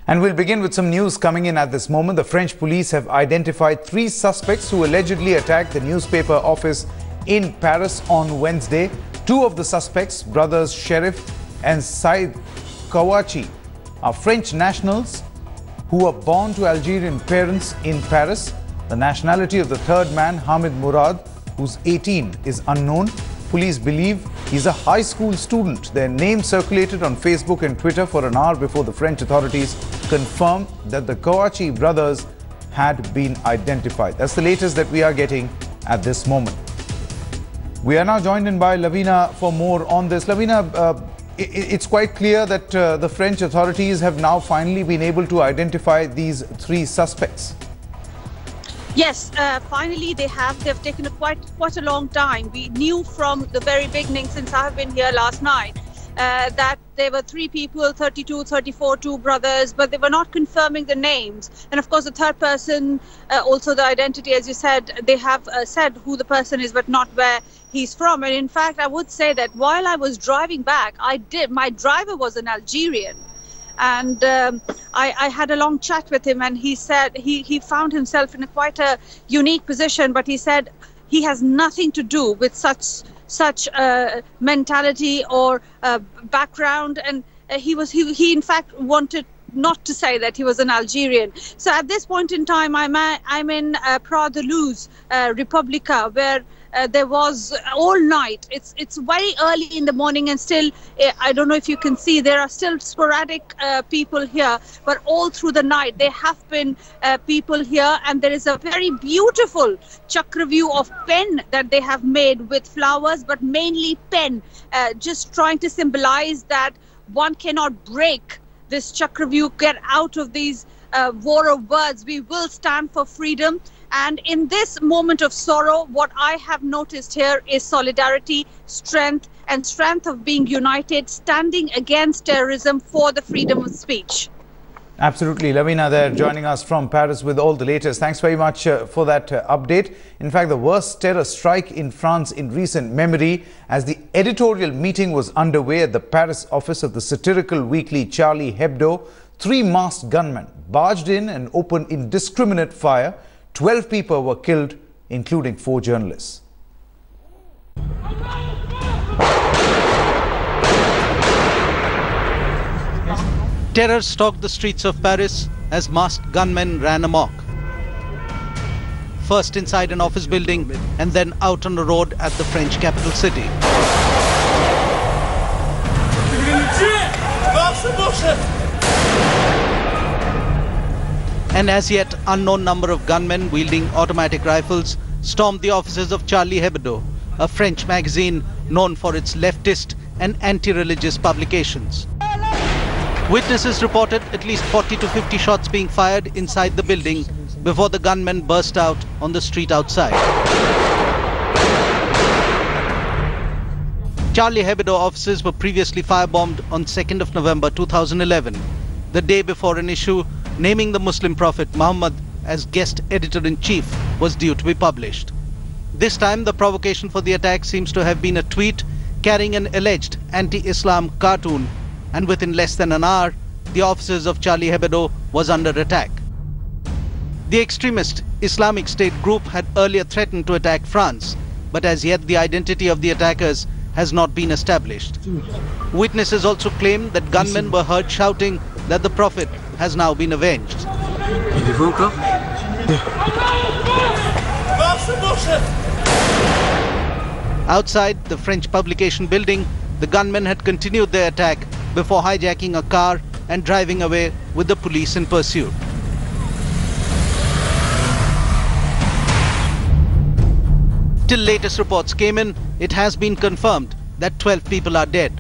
And we'll begin with some news coming in at this moment. The French police have identified 3 suspects who allegedly attacked the newspaper office in Paris on Wednesday. 2 of the suspects, brothers Sherif and Said Kouachi, are French nationals who were born to Algerian parents in Paris. The nationality of the third man, Hamid Murad, who's 18, is unknown. Police believe he's a high school student. Their name circulated on Facebook and Twitter for an hour before the French authorities confirmed that the Kouachi brothers had been identified. That's the latest that we are getting at this moment. We are now joined in by Lavina for more on this. Lavina, it's quite clear that the French authorities have now finally been able to identify these 3 suspects. Yes, finally they have. They've taken quite a long time. We knew from the very beginning, since I have been here last night, that there were 3 people, 32, 34, 2 brothers, but they were not confirming the names. And of course, the third person, also the identity, as you said, they have said who the person is, but not where he's from. And in fact, I would say that while I was driving back, my driver was an Algerian. And I had a long chat with him, and he said he found himself in quite a unique position, but he said he has nothing to do with such mentality or background, and he in fact wanted not to say that he was an Algerian. So at this point in time, I'm in Prat-de-Luz, Republica, where there was all night. It's very early in the morning, and still, I don't know if you can see, there are still sporadic people here, but all through the night there have been people here, and there is a very beautiful chakra view of pen that they have made with flowers, but mainly pen, just trying to symbolize that one cannot break this chakra view, get out of these war of words. We will stand for freedom. And in this moment of sorrow, what I have noticed here is solidarity, strength, and strength of being united, standing against terrorism for the freedom of speech. Absolutely. Lavina there joining us from Paris with all the latest. Thanks very much for that update. In fact, the worst terror strike in France in recent memory, as the editorial meeting was underway at the Paris office of the satirical weekly Charlie Hebdo. 3 masked gunmen barged in and opened indiscriminate fire. 12 people were killed, including 4 journalists. Terror stalked the streets of Paris as masked gunmen ran amok. First inside an office building and then out on the road at the French capital city. An as yet unknown number of gunmen wielding automatic rifles stormed the offices of Charlie Hebdo, a French magazine known for its leftist and anti-religious publications. Witnesses reported at least 40 to 50 shots being fired inside the building before the gunmen burst out on the street outside. Charlie Hebdo offices were previously firebombed on 2nd of November 2011, the day before an issue naming the Muslim prophet Muhammad as guest editor-in-chief was due to be published. This time, the provocation for the attack seems to have been a tweet carrying an alleged anti-Islam cartoon, and within less than an hour, the offices of Charlie Hebdo was under attack. The extremist Islamic State group had earlier threatened to attack France, but as yet the identity of the attackers has not been established. Witnesses also claim that gunmen were heard shouting that the prophet has now been avenged. Outside the French publication building, the gunmen had continued their attack before hijacking a car and driving away with the police in pursuit. Till latest reports came in, it has been confirmed that 12 people are dead,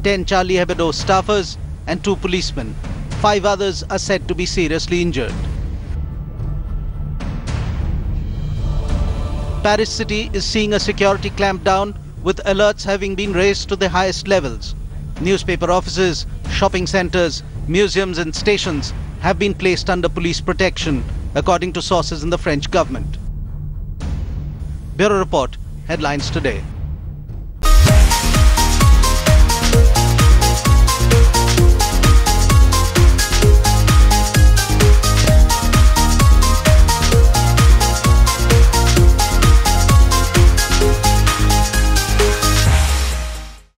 10 Charlie Hebdo staffers and 2 policemen. 5 others are said to be seriously injured. Paris city is seeing a security clampdown, with alerts having been raised to the highest levels. Newspaper offices, shopping centers, museums and stations have been placed under police protection, according to sources in the French government. Bureau Report, headlines today.